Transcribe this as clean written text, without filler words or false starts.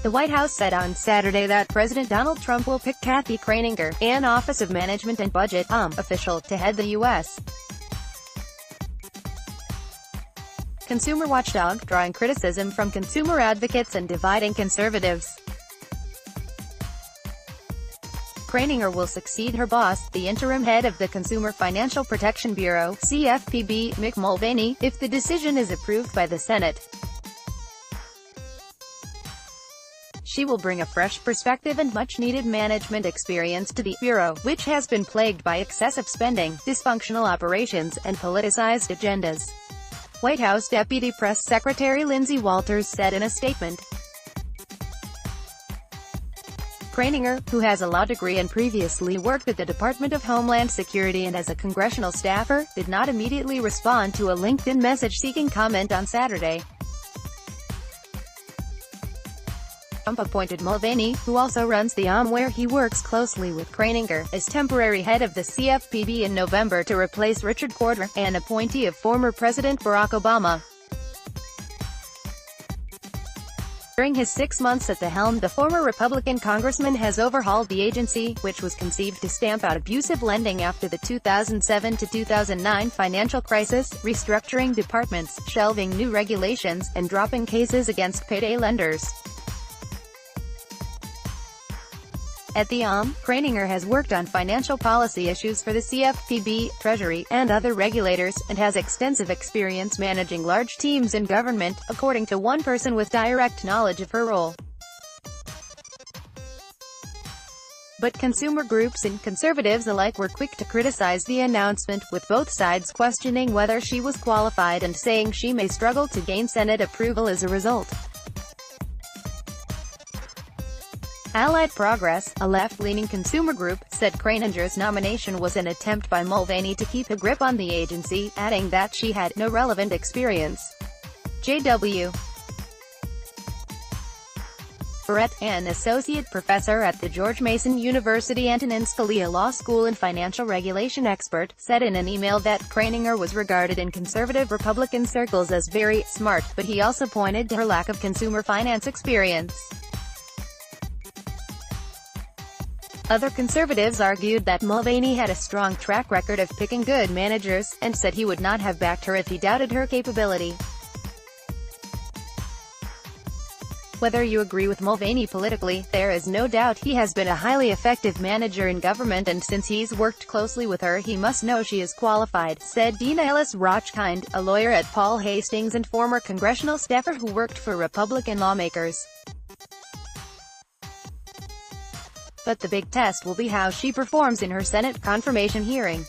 The White House said on Saturday that President Donald Trump will pick Kathy Kraninger, an Office of Management and Budget official, to head the U.S. consumer watchdog, drawing criticism from consumer advocates and dividing conservatives. Kraninger will succeed her boss, the interim head of the Consumer Financial Protection Bureau (CFPB), Mick Mulvaney, if the decision is approved by the Senate. She will bring a fresh perspective and much-needed management experience to the Bureau, which has been plagued by excessive spending, dysfunctional operations, and politicized agendas. White House Deputy Press Secretary Lindsay Walters said in a statement. Kraninger, who has a law degree and previously worked at the Department of Homeland Security and as a congressional staffer, did not immediately respond to a LinkedIn message seeking comment on Saturday. Trump appointed Mulvaney, who also runs the where he works closely with Kraninger, as temporary head of the CFPB in November to replace Richard Cordray, an appointee of former President Barack Obama. During his 6 months at the helm, the former Republican congressman has overhauled the agency, which was conceived to stamp out abusive lending after the 2007 to 2009 financial crisis, restructuring departments, shelving new regulations, and dropping cases against payday lenders. At the Kraninger has worked on financial policy issues for the CFPB, Treasury, and other regulators, and has extensive experience managing large teams in government, according to one person with direct knowledge of her role. But consumer groups and conservatives alike were quick to criticize the announcement, with both sides questioning whether she was qualified and saying she may struggle to gain Senate approval as a result. Allied Progress, a left-leaning consumer group, said Kraninger's nomination was an attempt by Mulvaney to keep a grip on the agency, adding that she had no relevant experience. J.W. Barrett, an associate professor at the George Mason University Antonin Scalia Law School and financial regulation expert, said in an email that Kraninger was regarded in conservative Republican circles as very smart, but he also pointed to her lack of consumer finance experience. Other conservatives argued that Mulvaney had a strong track record of picking good managers, and said he would not have backed her if he doubted her capability. Whether you agree with Mulvaney politically, there is no doubt he has been a highly effective manager in government, and since he's worked closely with her he must know she is qualified, said Dina Ellis-Rochkind, a lawyer at Paul Hastings and former congressional staffer who worked for Republican lawmakers. But the big test will be how she performs in her Senate confirmation hearing.